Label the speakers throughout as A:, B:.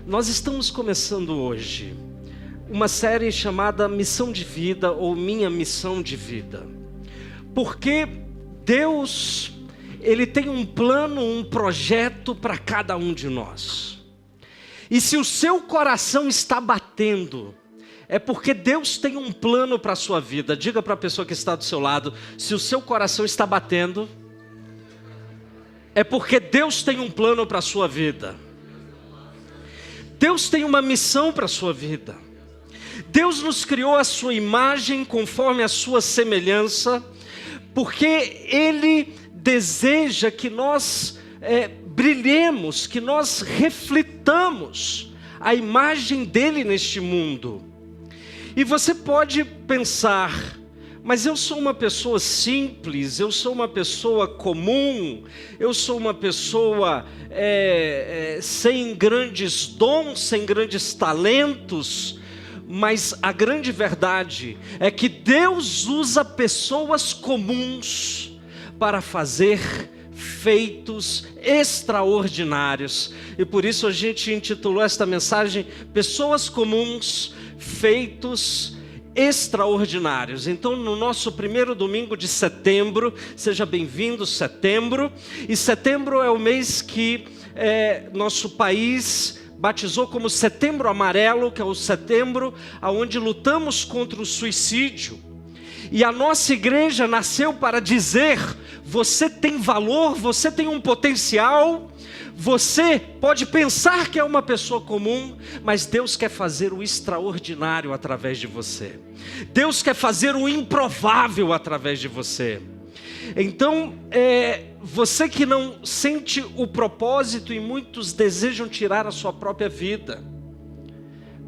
A: Nós estamos começando hoje uma série chamada Missão de Vida ou Minha Missão de Vida. Porque Deus, Ele tem um plano, um projeto para cada um de nós. E se o seu coração está batendo, é porque Deus tem um plano para a sua vida. Diga para a pessoa que está do seu lado, se o seu coração está batendo, é porque Deus tem um plano para a sua vida. Deus tem uma missão para a sua vida. Deus nos criou a sua imagem conforme a sua semelhança, porque Ele deseja que nós brilhemos, que nós reflitamos a imagem dEle neste mundo. E você pode pensar, mas eu sou uma pessoa simples, eu sou uma pessoa comum, eu sou uma pessoa sem grandes dons, sem grandes talentos, mas a grande verdade é que Deus usa pessoas comuns para fazer feitos extraordinários. E por isso a gente intitulou esta mensagem Pessoas Comuns, Feitos Extraordinários. Então, no nosso primeiro domingo de setembro, seja bem-vindo setembro, e setembro é o mês que nosso país batizou como Setembro Amarelo, que é o setembro onde lutamos contra o suicídio. E a nossa igreja nasceu para dizer: você tem valor, você tem um potencial, você pode pensar que é uma pessoa comum, mas Deus quer fazer o extraordinário através de você. Deus quer fazer o improvável através de você. Então, você que não sente o propósito, e muitos desejam tirar a sua própria vida,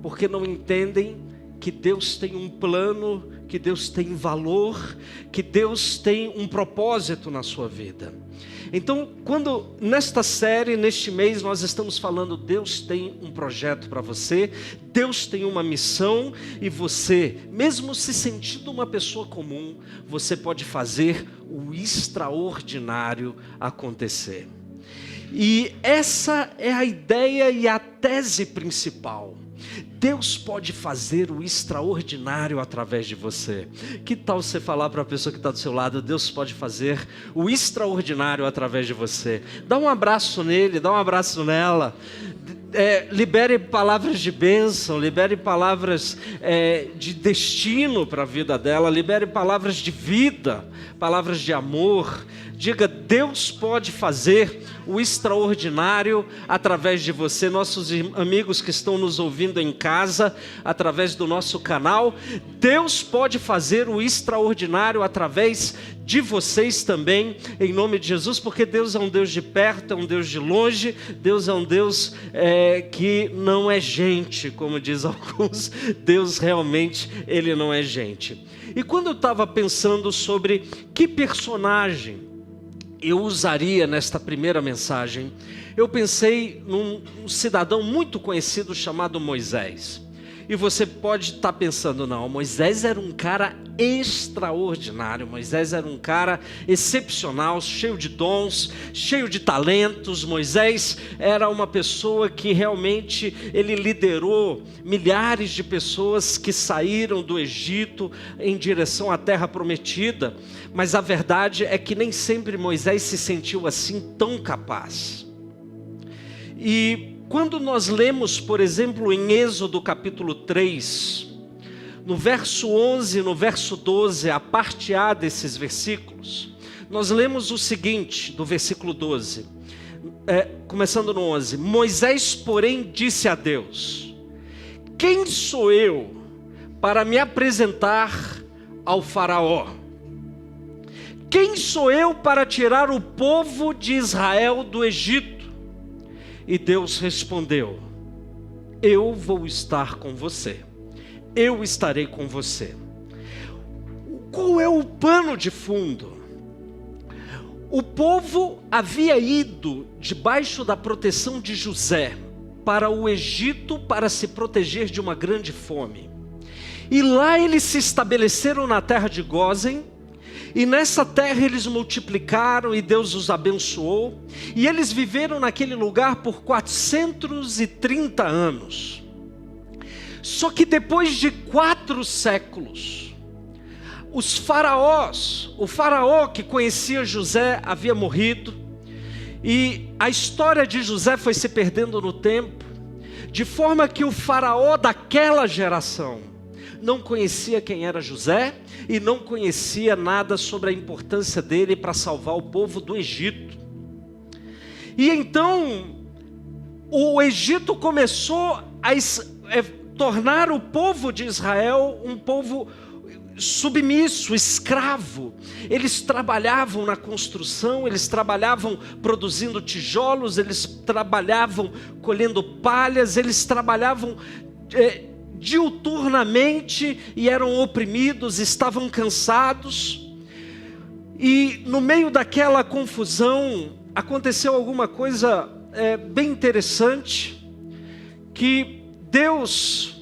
A: porque não entendem que Deus tem um plano, que Deus tem valor, que Deus tem um propósito na sua vida. Então, quando nesta série, neste mês, nós estamos falando, Deus tem um projeto para você, Deus tem uma missão, e você, mesmo se sentindo uma pessoa comum, você pode fazer o extraordinário acontecer. E essa é a ideia e a tese principal. Deus pode fazer o extraordinário através de você. Que tal você falar para a pessoa que está do seu lado: Deus pode fazer o extraordinário através de você. Dá um abraço nele, dá um abraço nela. Libere palavras de bênção, libere palavras de destino para a vida dela, libere palavras de vida, palavras de amor. Diga: Deus pode fazer o extraordinário através de você. Nossos amigos que estão nos ouvindo em casa, através do nosso canal, Deus pode fazer o extraordinário através de vocês também, em nome de Jesus, porque Deus é um Deus de perto, é um Deus de longe. Deus é um Deus que não é gente, como diz alguns. Deus realmente, Ele não é gente. E quando eu estava pensando sobre que personagem eu usaria nesta primeira mensagem, eu pensei num cidadão muito conhecido chamado Moisés. E você pode estar pensando: não, Moisés era um cara extraordinário, Moisés era um cara excepcional, cheio de dons, cheio de talentos. Moisés era uma pessoa que realmente ele liderou milhares de pessoas que saíram do Egito em direção à terra prometida. Mas a verdade é que nem sempre Moisés se sentiu assim tão capaz. E quando nós lemos, por exemplo, em Êxodo capítulo 3, no verso 11, no verso 12, a parte A desses versículos, nós lemos o seguinte, do versículo 12, começando no 11: Moisés, porém, disse a Deus: quem sou eu para me apresentar ao faraó? Quem sou eu para tirar o povo de Israel do Egito? E Deus respondeu: eu vou estar com você, eu estarei com você. Qual é o pano de fundo? O povo havia ido debaixo da proteção de José para o Egito para se proteger de uma grande fome. E lá eles se estabeleceram na terra de Gósen. E nessa terra eles multiplicaram e Deus os abençoou. E eles viveram naquele lugar por 430 anos. Só que depois de 4 séculos, os faraós, o faraó que conhecia José havia morrido. E a história de José foi se perdendo no tempo. De forma que o faraó daquela geração não conhecia quem era José e não conhecia nada sobre a importância dele para salvar o povo do Egito. E então o Egito começou a tornar o povo de Israel um povo submisso, escravo. Eles trabalhavam na construção, eles trabalhavam produzindo tijolos, eles trabalhavam colhendo palhas, eles trabalhavam diuturnamente e eram oprimidos, estavam cansados. E no meio daquela confusão aconteceu alguma coisa bem interessante, que Deus,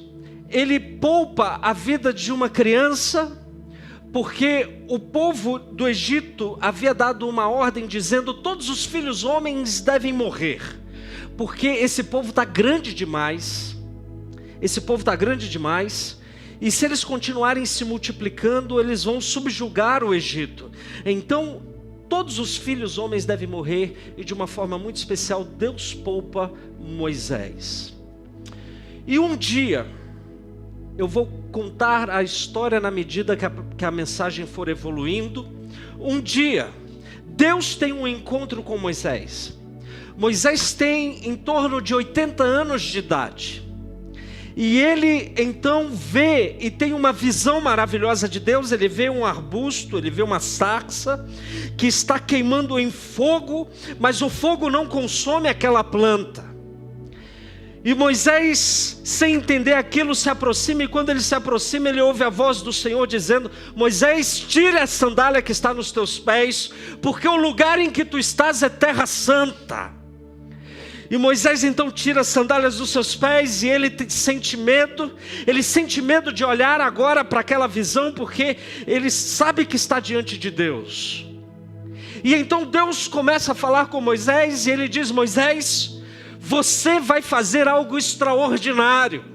A: Ele poupa a vida de uma criança, porque o povo do Egito havia dado uma ordem dizendo: todos os filhos homens devem morrer, porque esse povo está grande demais. Esse povo está grande demais, e se eles continuarem se multiplicando, eles vão subjugar o Egito. Então, todos os filhos homens devem morrer, e de uma forma muito especial, Deus poupa Moisés. E um dia, eu vou contar a história na medida que a mensagem for evoluindo. Um dia, Deus tem um encontro com Moisés. Moisés tem em torno de 80 anos de idade. E ele então vê e tem uma visão maravilhosa de Deus. Ele vê um arbusto, ele vê uma sarça que está queimando em fogo, mas o fogo não consome aquela planta. E Moisés, sem entender aquilo, se aproxima, e quando ele se aproxima, ele ouve a voz do Senhor dizendo: Moisés, tira a sandália que está nos teus pés, porque o lugar em que tu estás é terra santa. E Moisés então tira as sandálias dos seus pés, e ele sente medo de olhar agora para aquela visão, porque ele sabe que está diante de Deus. E então Deus começa a falar com Moisés, e ele diz: Moisés, você vai fazer algo extraordinário.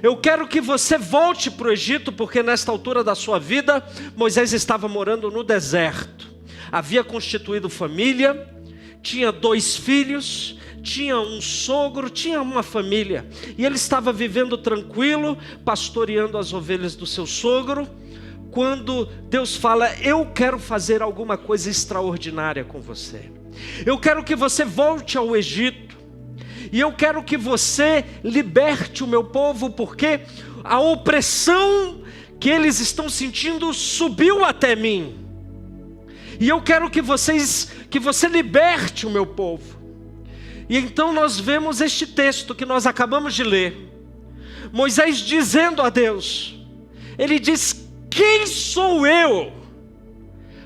A: Eu quero que você volte para o Egito, porque nesta altura da sua vida, Moisés estava morando no deserto. Havia constituído família, tinha 2 filhos, tinha um sogro, tinha uma família. E ele estava vivendo tranquilo, pastoreando as ovelhas do seu sogro, quando Deus fala: eu quero fazer alguma coisa extraordinária com você. Eu quero que você volte ao Egito. E eu quero que você liberte o meu povo, porque a opressão que eles estão sentindo subiu até mim. E eu quero que você liberte o meu povo. E então nós vemos este texto que nós acabamos de ler. Moisés dizendo a Deus, ele diz: quem sou eu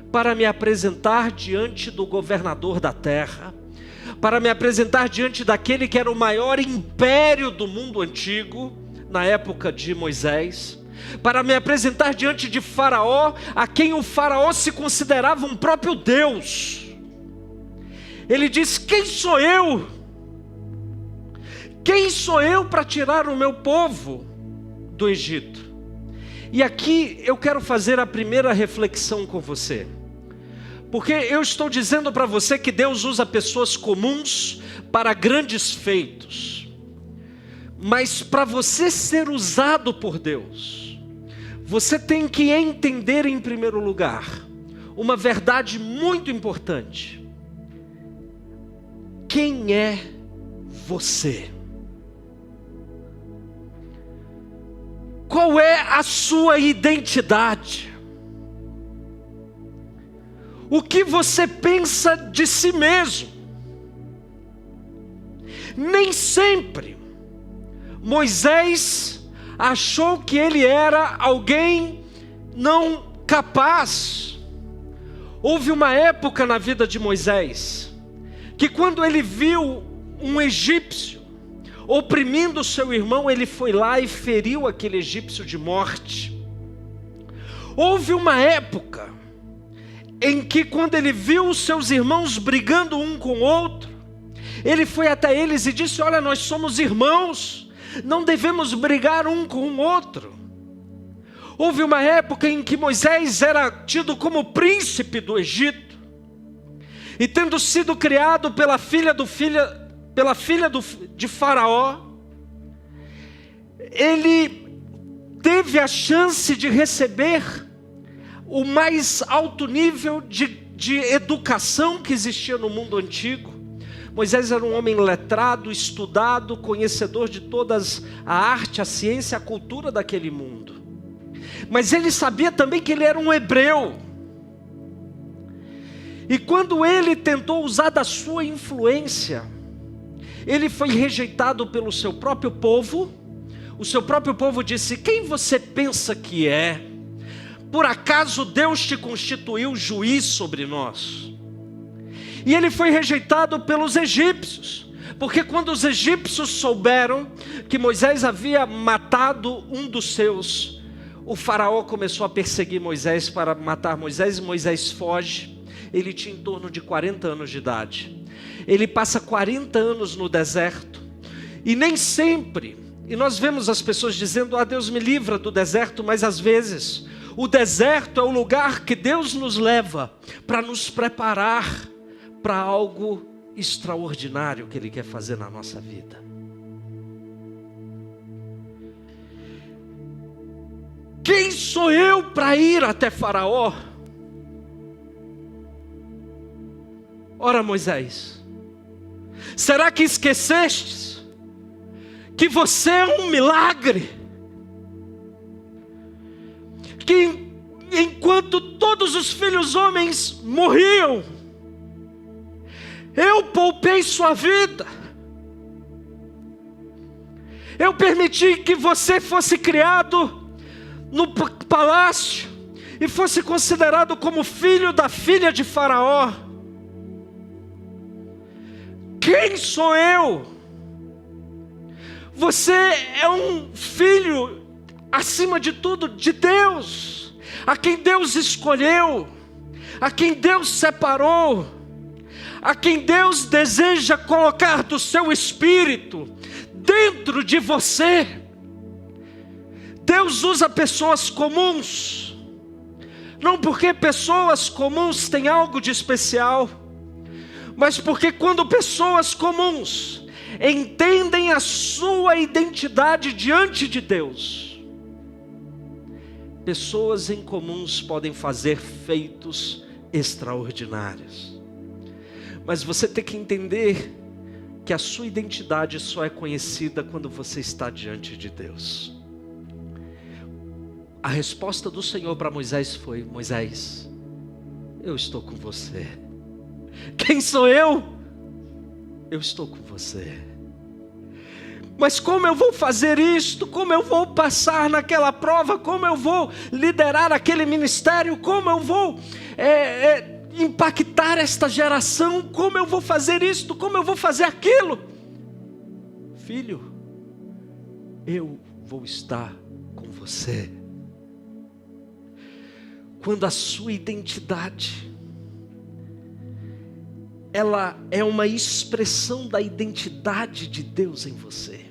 A: para me apresentar diante do governador da terra? Para me apresentar diante daquele que era o maior império do mundo antigo, na época de Moisés? Para me apresentar diante de Faraó, a quem o Faraó se considerava um próprio Deus? Ele diz: quem sou eu? Quem sou eu para tirar o meu povo do Egito? E aqui eu quero fazer a primeira reflexão com você. Porque eu estou dizendo para você que Deus usa pessoas comuns para grandes feitos. Mas para você ser usado por Deus, você tem que entender em primeiro lugar uma verdade muito importante. Quem é você? Qual é a sua identidade? O que você pensa de si mesmo? Nem sempre Moisés achou que ele era alguém não capaz. Houve uma época na vida de Moisés que, quando ele viu um egípcio oprimindo seu irmão, ele foi lá e feriu aquele egípcio de morte. Houve uma época em que quando ele viu os seus irmãos brigando um com o outro, ele foi até eles e disse: olha, nós somos irmãos, não devemos brigar um com o outro. Houve uma época em que Moisés era tido como príncipe do Egito, e tendo sido criado pela filha de Faraó, ele teve a chance de receber o mais alto nível de educação que existia no mundo antigo. Moisés era um homem letrado, estudado, conhecedor de todas a arte, a ciência, a cultura daquele mundo. Mas ele sabia também que ele era um hebreu. E quando ele tentou usar da sua influência, ele foi rejeitado pelo seu próprio povo. O seu próprio povo disse: quem você pensa que é? Por acaso Deus te constituiu juiz sobre nós? E ele foi rejeitado pelos egípcios, porque quando os egípcios souberam que Moisés havia matado um dos seus, o faraó começou a perseguir Moisés para matar Moisés, e Moisés foge. Ele tinha em torno de 40 anos de idade. Ele passa 40 anos no deserto, e nem sempre, e nós vemos as pessoas dizendo: ah, Deus me livra do deserto, mas às vezes o deserto é o lugar que Deus nos leva para nos preparar para algo extraordinário que Ele quer fazer na nossa vida. Quem sou eu para ir até Faraó? Ora, Moisés, será que esquecestes que você é um milagre? Que enquanto todos os filhos homens morriam, eu poupei sua vida. Eu permiti que você fosse criado no palácio e fosse considerado como filho da filha de Faraó. Quem sou eu? Você é um filho, acima de tudo, de Deus, a quem Deus escolheu, a quem Deus separou, a quem Deus deseja colocar do seu espírito dentro de você. Deus usa pessoas comuns, não porque pessoas comuns têm algo de especial, mas porque quando pessoas comuns entendem a sua identidade diante de Deus, pessoas incomuns podem fazer feitos extraordinários. Mas você tem que entender que a sua identidade só é conhecida quando você está diante de Deus. A resposta do Senhor para Moisés foi: Moisés, eu estou com você. Quem sou eu? Eu estou com você. Mas como eu vou fazer isto? Como eu vou passar naquela prova? Como eu vou liderar aquele ministério? Como eu vou impactar esta geração? Como eu vou fazer isto? Como eu vou fazer aquilo? Filho, eu vou estar com você. Quando a sua identidade, ela é uma expressão da identidade de Deus em você.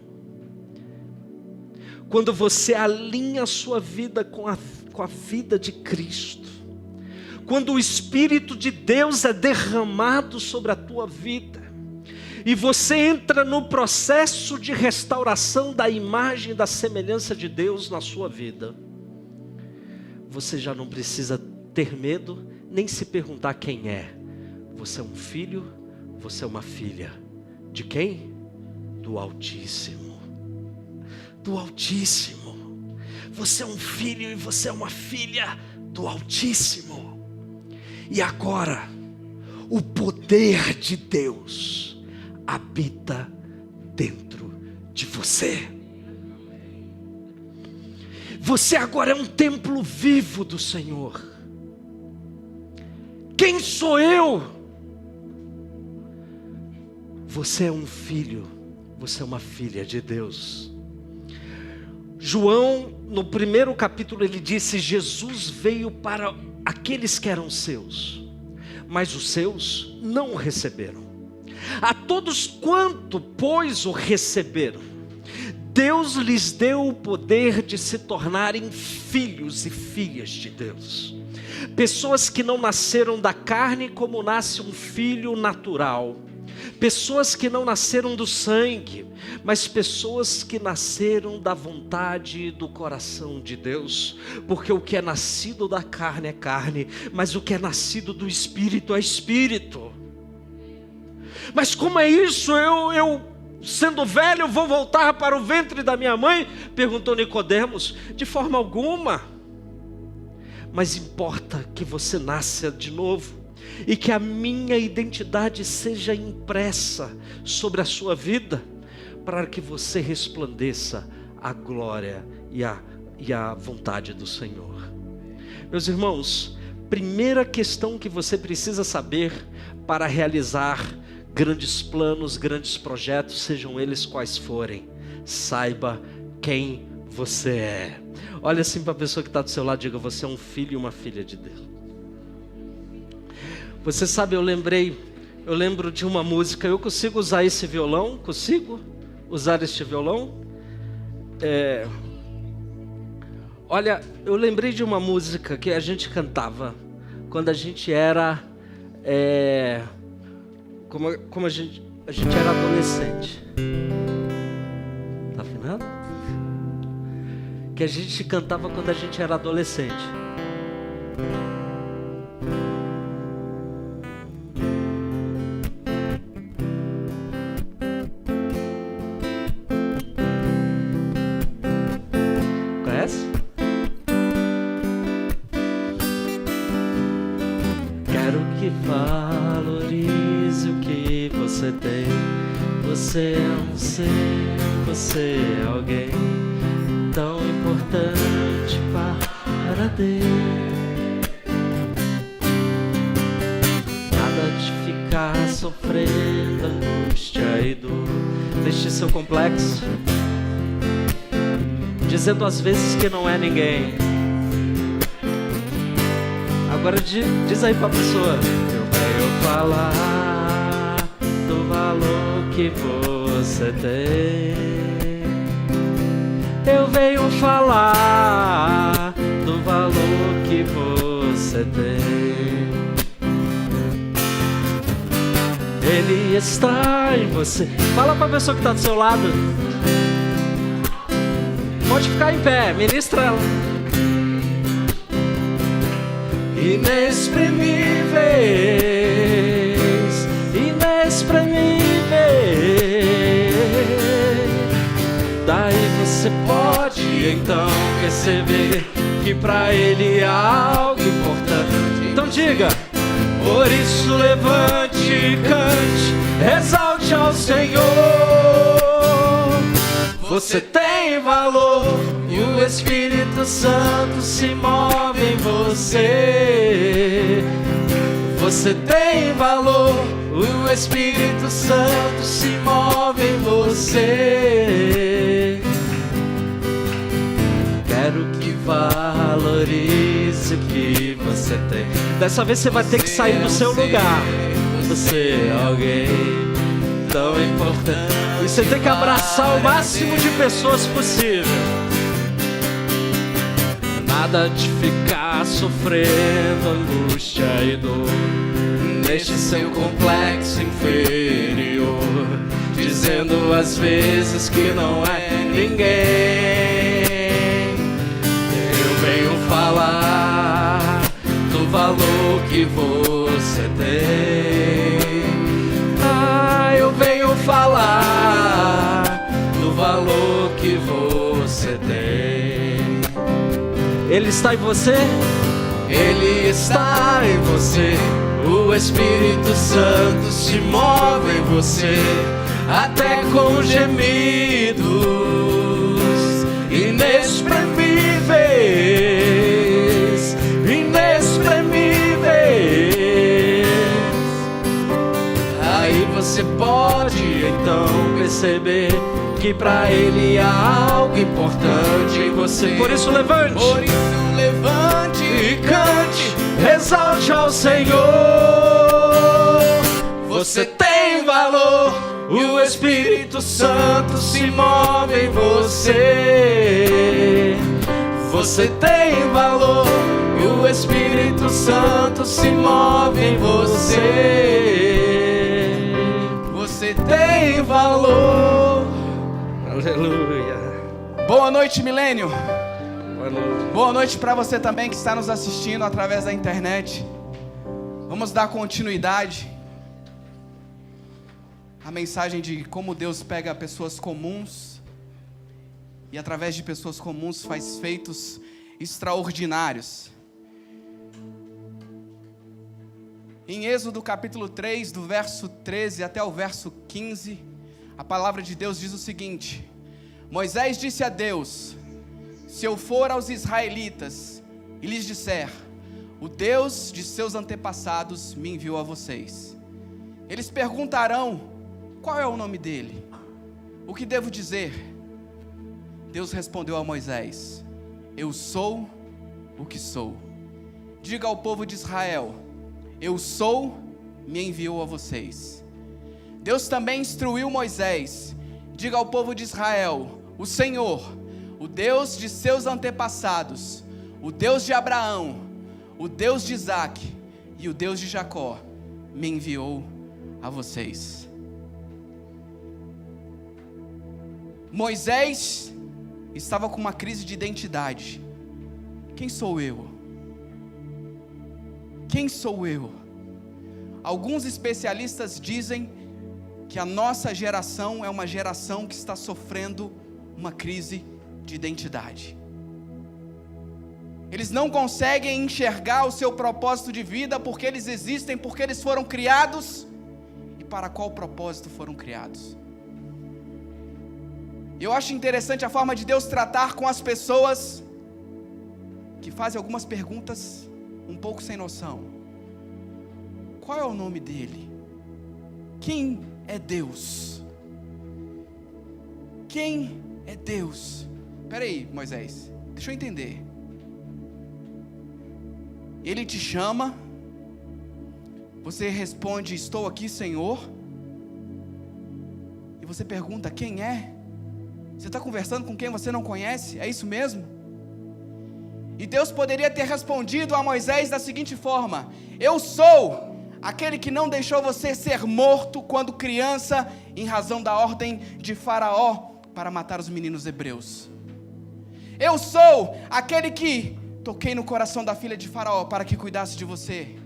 A: Quando você alinha a sua vida com a vida de Cristo, quando o Espírito de Deus é derramado sobre a tua vida, e você entra no processo de restauração da imagem e da semelhança de Deus na sua vida, você já não precisa ter medo, nem se perguntar quem é. Você é um filho, você é uma filha. De quem? Do Altíssimo. Do Altíssimo. Você é um filho e você é uma filha do Altíssimo. E agora, o poder de Deus habita dentro de você. Você agora é um templo vivo do Senhor. Quem sou eu? Você é um filho, você é uma filha de Deus. João, no primeiro capítulo, ele disse: Jesus veio para aqueles que eram seus, mas os seus não o receberam. A todos quanto, pois, o receberam, Deus lhes deu o poder de se tornarem filhos e filhas de Deus. Pessoas que não nasceram da carne como nasce um filho natural. Pessoas que não nasceram do sangue, mas pessoas que nasceram da vontade e do coração de Deus. Porque o que é nascido da carne é carne, mas o que é nascido do Espírito é Espírito. Mas como é isso? Eu sendo velho, vou voltar para o ventre da minha mãe? Perguntou Nicodemos. De forma alguma. Mas importa que você nasça de novo, e que a minha identidade seja impressa sobre a sua vida, para que você resplandeça a glória e a vontade do Senhor. Meus irmãos, primeira questão que você precisa saber para realizar grandes planos, grandes projetos, sejam eles quais forem: saiba quem você é. Olha assim para a pessoa que está do seu lado, diga: você é um filho e uma filha de Deus. Você sabe, eu lembro de uma música. Eu consigo usar esse violão? Consigo usar este violão? Olha, eu lembrei de uma música que a gente cantava quando a gente era como a gente era adolescente. Tá afinado? Que a gente cantava quando a gente era adolescente. Conhece? Quero que valorize o que você tem. Você é um ser, você é alguém tão importante para Deus. Nada de ficar sofrendo angústia e dor. Deixe seu complexo, dizendo às vezes que não é ninguém. Agora diz aí pra pessoa: eu venho falar do valor que você tem. Eu venho falar do valor que você tem. Ele está em você. Fala pra pessoa que está do seu lado. Pode ficar em pé, ministra ela. Inexprimíveis, inexprimíveis. Daí você pode então perceber que pra Ele é algo importante. Então diga: por isso levante e cante, exalte ao Senhor. Você tem valor e o Espírito Santo se move em você. Você tem valor, o Espírito Santo se move em você. Quero que valorize o que você tem. Dessa vez você vai ter que sair do seu lugar. Você é alguém tão importante. E você tem que abraçar o máximo de pessoas possível. Nada de ficar sofrendo angústia e dor. Deixe seu complexo inferior, dizendo às vezes que não é ninguém. Eu venho falar do valor que você tem. Eu venho falar do valor que você tem. Ele está em você? Ele está em você. O Espírito Santo se move em você, até com gemidos inexprimíveis, inexprimíveis. Aí você pode então perceber
B: que pra Ele há algo importante em você.
A: Por isso levante,
B: E cante, exalte ao Senhor. Você tem valor, o Espírito Santo se move em você. Você tem valor, o Espírito Santo se move em você. Você tem valor.
A: aleluia.
C: Boa noite, Milênio.
A: Boa noite.
C: Boa noite para você também que está nos assistindo através da internet. Vamos dar continuidade à mensagem de como Deus pega pessoas comuns e através de pessoas comuns faz feitos extraordinários. Em Êxodo capítulo 3, do verso 13 até o verso 15, a palavra de Deus diz o seguinte: Moisés disse a Deus: se eu for aos israelitas e lhes disser, o Deus de seus antepassados me enviou a vocês, eles perguntarão, qual é o nome dele? O que devo dizer? Deus respondeu a Moisés: eu sou o que sou. Diga ao povo de Israel: eu sou, me enviou a vocês. Deus também instruiu Moisés: diga ao povo de Israel: o Senhor, o Deus de seus antepassados, o Deus de Abraão, o Deus de Isaque e o Deus de Jacó, me enviou a vocês. Moisés estava com uma crise de identidade. Quem sou eu? Quem sou eu? Alguns especialistas dizem que a nossa geração é uma geração que está sofrendo uma crise de identidade. Eles não conseguem enxergar o seu propósito de vida, porque eles existem, porque eles foram criados, e para qual propósito foram criados. Eu acho interessante a forma de Deus tratar com as pessoas que fazem algumas perguntas um pouco sem noção. Qual é o nome dele? Quem é Deus? Quem é Deus? Espera aí, Moisés, deixa eu entender. Ele te chama, você responde: estou aqui, Senhor. E você pergunta: quem é? Você está conversando com quem você não conhece? É isso mesmo? E Deus poderia ter respondido a Moisés da seguinte forma: eu sou aquele que não deixou você ser morto quando criança, em razão da ordem de Faraó para matar os meninos hebreus. Eu sou aquele que toquei no coração da filha de Faraó para que cuidasse de você.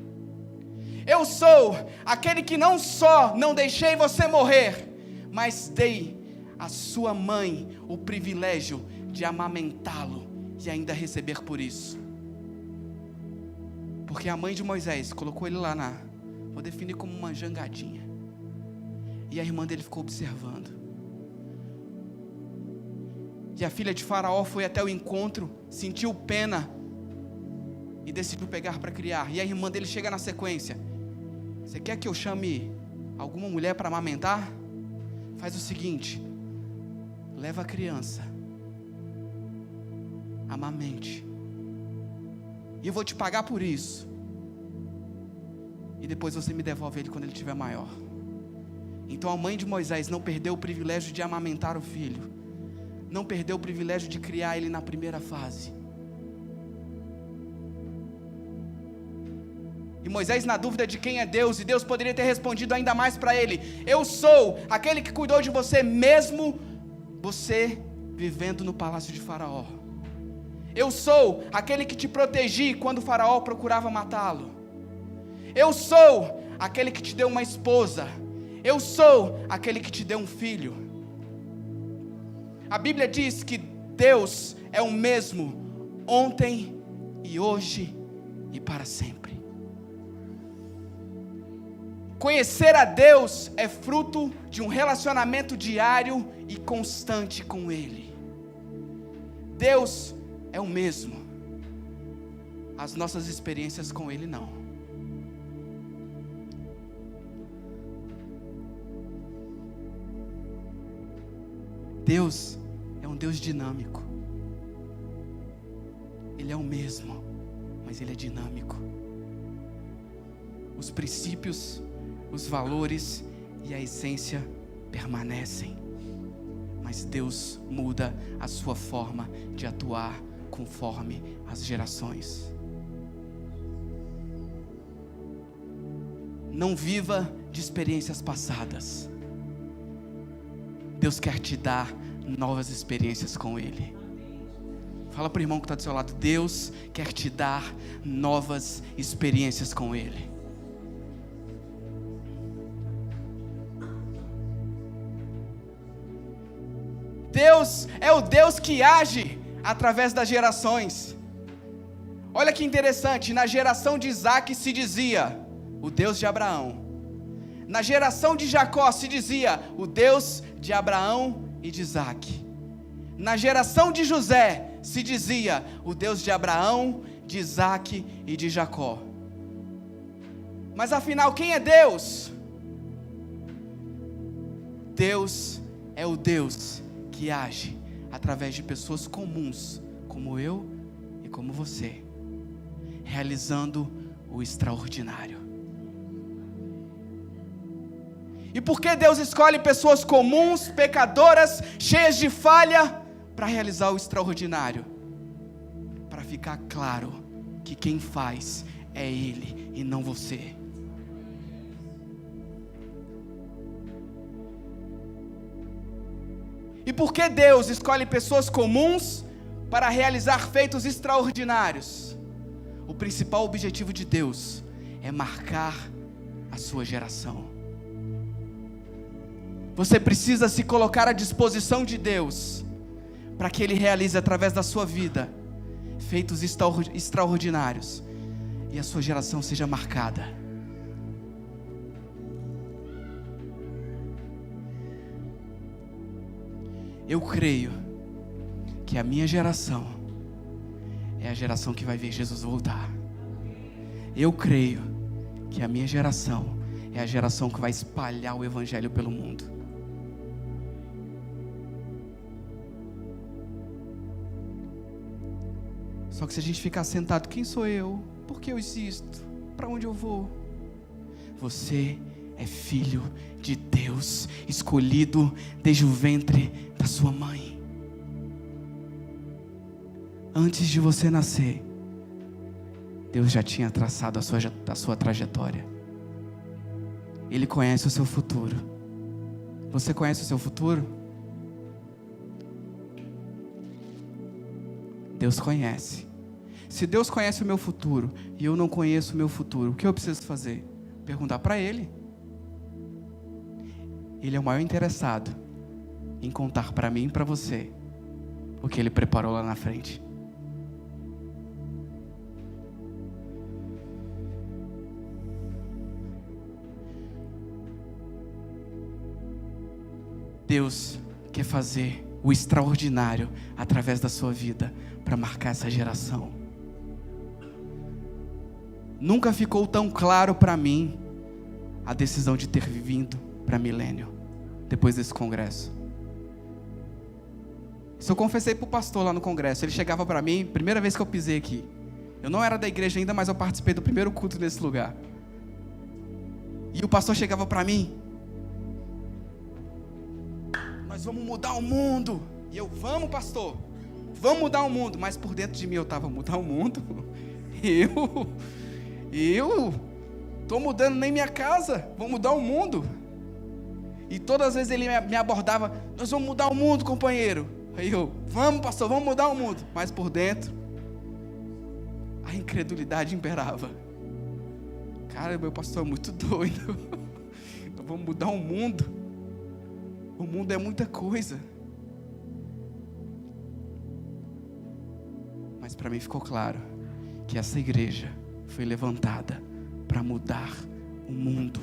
C: Eu sou aquele que não só não deixei você morrer, mas dei a sua mãe o privilégio de amamentá-lo e ainda receber por isso. Porque a mãe de Moisés colocou ele lá vou definir como uma jangadinha, e a irmã dele ficou observando. E a filha de Faraó foi até o encontro, sentiu pena e decidiu pegar para criar. E a irmã dele chega na sequência: você quer que eu chame alguma mulher para amamentar? Faz o seguinte, leva a criança, amamente, e eu vou te pagar por isso, e depois você me devolve ele quando ele estiver maior. Então a mãe de Moisés não perdeu o privilégio de amamentar o filho, não perdeu o privilégio de criar ele na primeira fase. E Moisés, na dúvida de quem é Deus, e Deus poderia ter respondido ainda mais para ele: eu sou aquele que cuidou de você, mesmo você vivendo no palácio de Faraó. Eu sou aquele que te protegi quando Faraó procurava matá-lo. Eu sou aquele que te deu uma esposa. Eu sou aquele que te deu um filho. A Bíblia diz que Deus é o mesmo ontem e hoje e para sempre. Conhecer a Deus é fruto de um relacionamento diário e constante com Ele. Deus é o mesmo. As nossas experiências com Ele não. Deus é um Deus dinâmico. Ele é o mesmo, mas Ele é dinâmico. Os princípios, os valores e a essência permanecem, mas Deus muda a sua forma de atuar conforme as gerações. Não viva de experiências passadas. Deus quer te dar novas experiências com Ele. Fala para o irmão que está do seu lado: Deus quer te dar novas experiências com Ele. Deus é o Deus que age através das gerações. Olha que interessante, na geração de Isaac se dizia o Deus de Abraão. Na geração de Jacó se dizia o Deus de Abraão e de Isaac. Na geração de José se dizia o Deus de Abraão, de Isaac e de Jacó. Mas afinal, quem é Deus? Deus é o Deus que age através de pessoas comuns, como eu e como você, realizando o extraordinário. E por que Deus escolhe pessoas comuns, pecadoras, cheias de falha, para realizar o extraordinário? Para ficar claro que quem faz é Ele e não você. E por que Deus escolhe pessoas comuns para realizar feitos extraordinários? O principal objetivo de Deus é marcar a sua geração. Você precisa se colocar à disposição de Deus, para que Ele realize através da sua vida feitos extraordinários, e a sua geração seja marcada. Eu creio que a minha geração é a geração que vai ver Jesus voltar. Eu creio que a minha geração é a geração que vai espalhar o Evangelho pelo mundo. Só que se a gente ficar sentado, quem sou eu? Por que eu existo? Para onde eu vou? Você é filho de Deus, escolhido desde o ventre da sua mãe. Antes de você nascer, Deus já tinha traçado a sua trajetória. Ele conhece o seu futuro. Você conhece o seu futuro? Deus conhece. Se Deus conhece o meu futuro e eu não conheço o meu futuro, o que eu preciso fazer? Perguntar para Ele. Ele é o maior interessado em contar para mim e para você o que Ele preparou lá na frente. Deus quer fazer o extraordinário através da sua vida para marcar essa geração. Nunca ficou tão claro para mim a decisão de ter vindo para Milênio depois desse congresso. Isso eu confessei para o pastor lá no congresso. Ele chegava para mim, primeira vez que eu pisei aqui. Eu não era da igreja ainda, mas eu participei do primeiro culto nesse lugar. E o pastor chegava para mim: nós vamos mudar o mundo. E eu: vamos, pastor, vamos mudar o mundo. Mas por dentro de mim eu estava: mudar o mundo? Eu estou mudando nem minha casa, vou mudar o mundo. E todas as vezes ele me abordava: nós vamos mudar o mundo, companheiro. Aí eu: vamos, pastor, vamos mudar o mundo. Mas por dentro a incredulidade imperava. Cara, meu pastor é muito doido. Nós vamos mudar o mundo. O mundo é muita coisa. Mas para mim ficou claro que essa igreja foi levantada para mudar o mundo.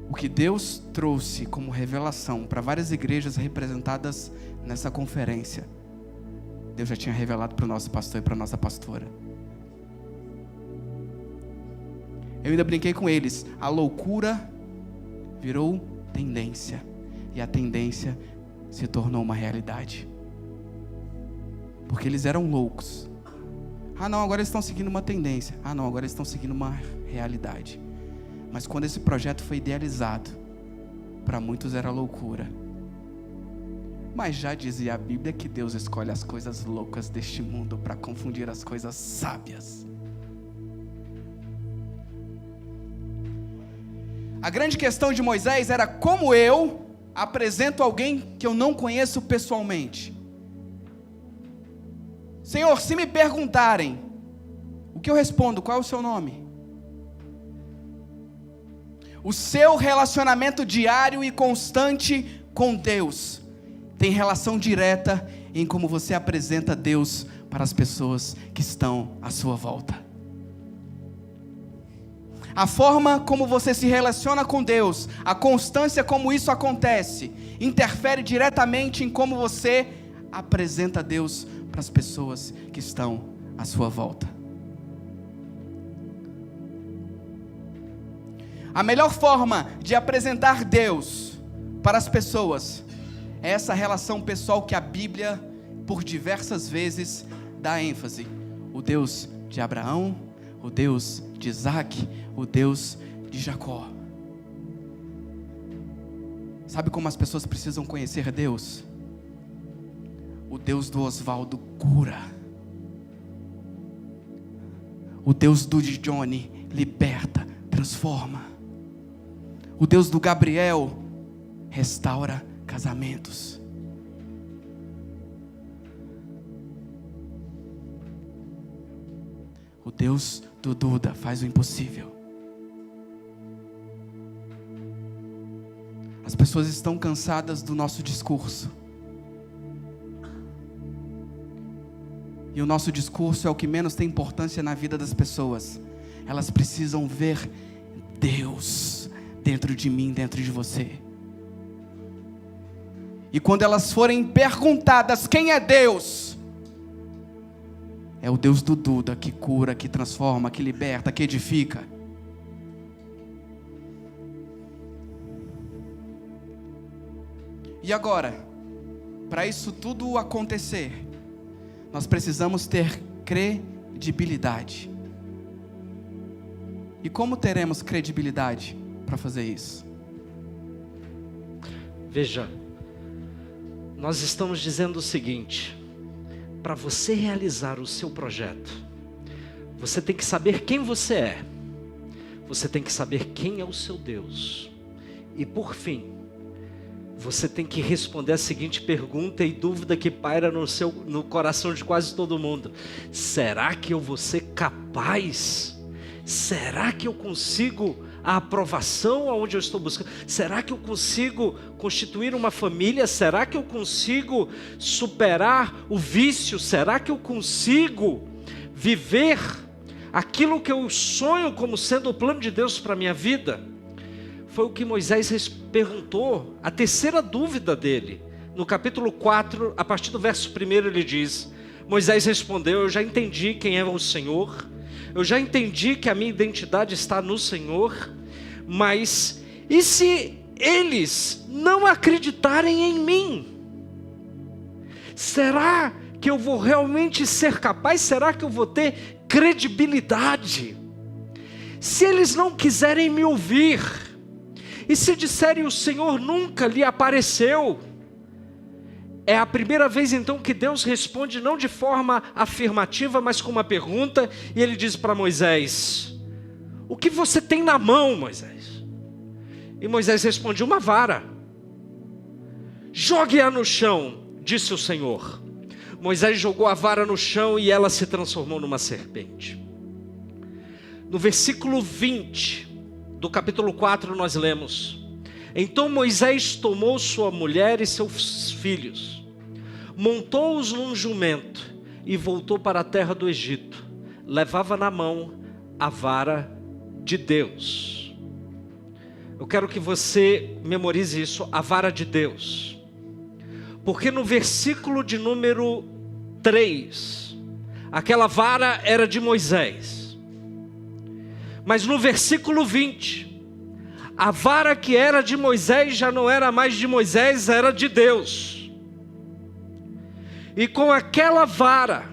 C: O que Deus trouxe como revelação para várias igrejas representadas nessa conferência, Deus já tinha revelado para o nosso pastor e para a nossa pastora. Eu ainda brinquei com eles: a loucura virou tendência. E a tendência se tornou uma realidade. Porque eles eram loucos. Ah não, agora eles estão seguindo uma tendência. Ah não, agora eles estão seguindo uma realidade. Mas quando esse projeto foi idealizado, para muitos era loucura. Mas já dizia a Bíblia que Deus escolhe as coisas loucas deste mundo para confundir as coisas sábias. A grande questão de Moisés era: como eu apresento alguém que eu não conheço pessoalmente? Senhor, se me perguntarem, o que eu respondo? Qual é o seu nome? O seu relacionamento diário e constante com Deus tem relação direta em como você apresenta Deus para as pessoas que estão à sua volta. A forma como você se relaciona com Deus, a constância como isso acontece, interfere diretamente em como você apresenta Deus para as pessoas que estão à sua volta. A melhor forma de apresentar Deus para as pessoas é essa relação pessoal que a Bíblia, por diversas vezes, dá ênfase. O Deus de Abraão, o Deus de Isaac, o Deus de Jacó. Sabe como as pessoas precisam conhecer Deus? O Deus do Oswaldo cura. O Deus do Johnny liberta, transforma. O Deus do Gabriel restaura casamentos. O Deus do Duda faz o impossível. As pessoas estão cansadas do nosso discurso. E o nosso discurso é o que menos tem importância na vida das pessoas. Elas precisam ver Deus dentro de mim, dentro de você. E quando elas forem perguntadas quem é Deus, é o Deus do Duda, que cura, que transforma, que liberta, que edifica. E agora, para isso tudo acontecer, nós precisamos ter credibilidade. E como teremos credibilidade para fazer isso?
A: Veja, nós estamos dizendo o seguinte: para você realizar o seu projeto, você tem que saber quem você é, você tem que saber quem é o seu Deus, e por fim, você tem que responder a seguinte pergunta e dúvida que paira no coração de quase todo mundo: será que eu vou ser capaz? Será que eu consigo a aprovação aonde eu estou buscando? Será que eu consigo constituir uma família? Será que eu consigo superar o vício? Será que eu consigo viver aquilo que eu sonho como sendo o plano de Deus para a minha vida? Foi o que Moisés perguntou, a terceira dúvida dele. No capítulo 4, a partir do verso 1, ele diz: Moisés respondeu: eu já entendi quem é o Senhor, eu já entendi que a minha identidade está no Senhor, mas e se eles não acreditarem em mim? Será que eu vou realmente ser capaz? Será que eu vou ter credibilidade? Se eles não quiserem me ouvir, e se disserem o Senhor nunca lhe apareceu? É a primeira vez então que Deus responde não de forma afirmativa, mas com uma pergunta, e ele diz para Moisés: o que você tem na mão, Moisés? E Moisés responde: uma vara. Jogue-a no chão, disse o Senhor. Moisés jogou a vara no chão e ela se transformou numa serpente. No versículo 20 do capítulo 4 nós lemos: então Moisés tomou sua mulher e seus filhos, montou-os num jumento e voltou para a terra do Egito. Levava na mão a vara de Deus. Eu quero que você memorize isso, a vara de Deus. Porque no versículo de número 3, aquela vara era de Moisés. Mas no versículo 20, a vara que era de Moisés já não era mais de Moisés, era de Deus. E com aquela vara,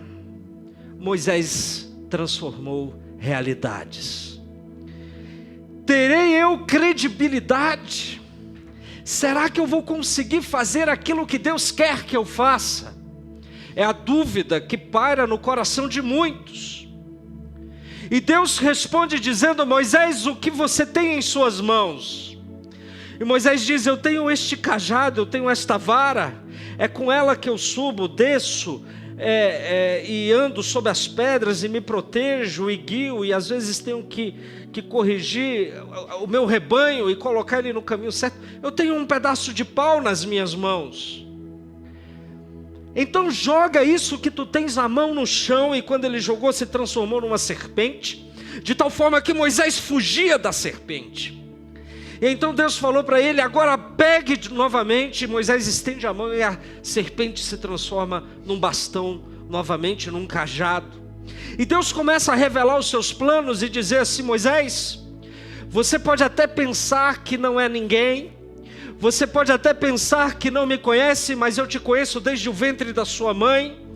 A: Moisés transformou realidades. Terei eu credibilidade? Será que eu vou conseguir fazer aquilo que Deus quer que eu faça? É a dúvida que paira no coração de muitos. E Deus responde dizendo: Moisés, o que você tem em suas mãos? E Moisés diz: eu tenho este cajado, eu tenho esta vara, é com ela que eu subo, desço, e ando sobre as pedras, e me protejo, e guio, e às vezes tenho que corrigir o meu rebanho, e colocar ele no caminho certo. Eu tenho um pedaço de pau nas minhas mãos. Então joga isso que tu tens na mão no chão. E quando ele jogou, se transformou numa serpente, de tal forma que Moisés fugia da serpente. E então Deus falou para ele: agora pegue novamente. Moisés estende a mão e a serpente se transforma num bastão novamente, num cajado. E Deus começa a revelar os seus planos e dizer assim: Moisés, você pode até pensar que não é ninguém, você pode até pensar que não me conhece, mas eu te conheço desde o ventre da sua mãe.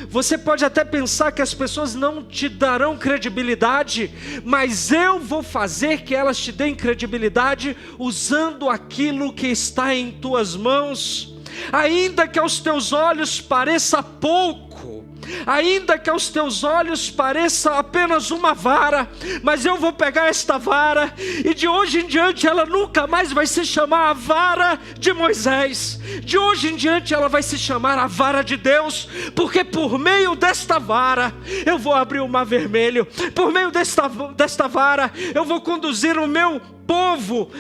A: Você pode até pensar que as pessoas não te darão credibilidade, mas eu vou fazer que elas te deem credibilidade usando aquilo que está em tuas mãos. Ainda que aos teus olhos pareça pouco, ainda que aos teus olhos pareça apenas uma vara, mas eu vou pegar esta vara, e de hoje em diante ela nunca mais vai se chamar a vara de Moisés. De hoje em diante ela vai se chamar a vara de Deus, porque por meio desta vara eu vou abrir o mar vermelho, por meio desta vara eu vou conduzir o meu povo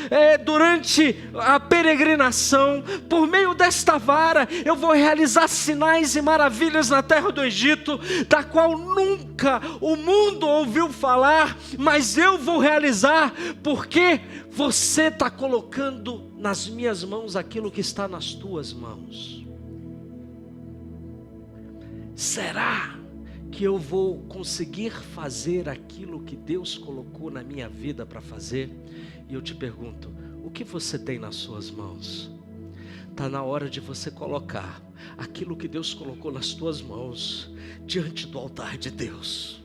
A: durante a peregrinação. Por meio desta vara eu vou realizar sinais e maravilhas na terra do Egito, da qual nunca o mundo ouviu falar, mas eu vou realizar, porque você está colocando nas minhas mãos aquilo que está nas tuas mãos. Será que eu vou conseguir fazer aquilo que Deus colocou na minha vida para fazer? E eu te pergunto, o que você tem nas suas mãos? Está na hora de você colocar aquilo que Deus colocou nas tuas mãos diante do altar de Deus.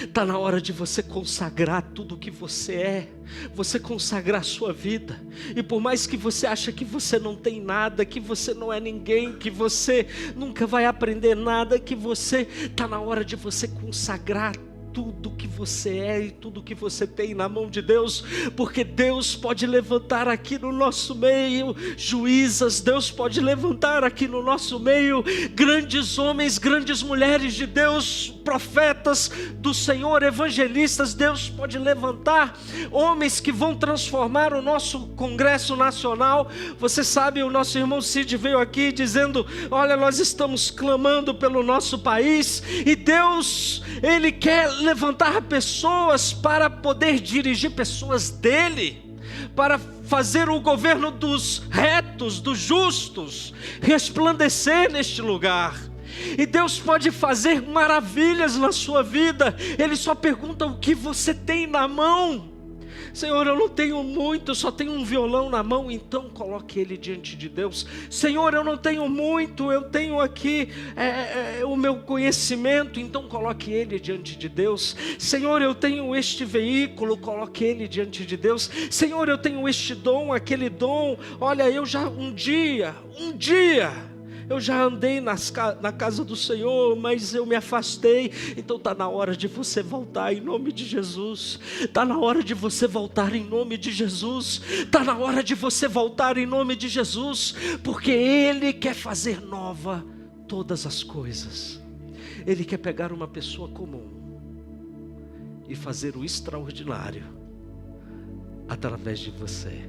A: Está na hora de você consagrar tudo o que você é, você consagrar a sua vida. E por mais que você ache que você não tem nada, que você não é ninguém, que você nunca vai aprender nada, está na hora de você consagrar tudo que você é e tudo que você tem na mão de Deus, porque Deus pode levantar aqui no nosso meio juízas, Deus pode levantar aqui no nosso meio grandes homens, grandes mulheres de Deus, profetas do Senhor, evangelistas. Deus pode levantar homens que vão transformar o nosso Congresso Nacional. Você sabe, o nosso irmão Cid veio aqui dizendo: olha, nós estamos clamando pelo nosso país, e Deus, Ele quer levantar pessoas para poder dirigir pessoas dele, para fazer o governo dos retos, dos justos, resplandecer neste lugar. E Deus pode fazer maravilhas na sua vida. Ele só pergunta o que você tem na mão. Senhor, eu não tenho muito, só tenho um violão na mão. Então coloque ele diante de Deus. Senhor, eu não tenho muito, eu tenho aqui o meu conhecimento. Então coloque ele diante de Deus. Senhor, eu tenho este veículo, coloque ele diante de Deus. Senhor, eu tenho este dom, aquele dom. Olha, eu já um dia eu já andei na casa do Senhor, mas eu me afastei. Então está na hora de você voltar em nome de Jesus. Está na hora de você voltar em nome de Jesus. Está na hora de você voltar em nome de Jesus, porque Ele quer fazer nova todas as coisas. Ele quer pegar uma pessoa comum e fazer o extraordinário através de você.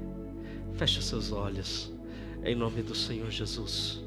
A: Feche seus olhos em nome do Senhor Jesus.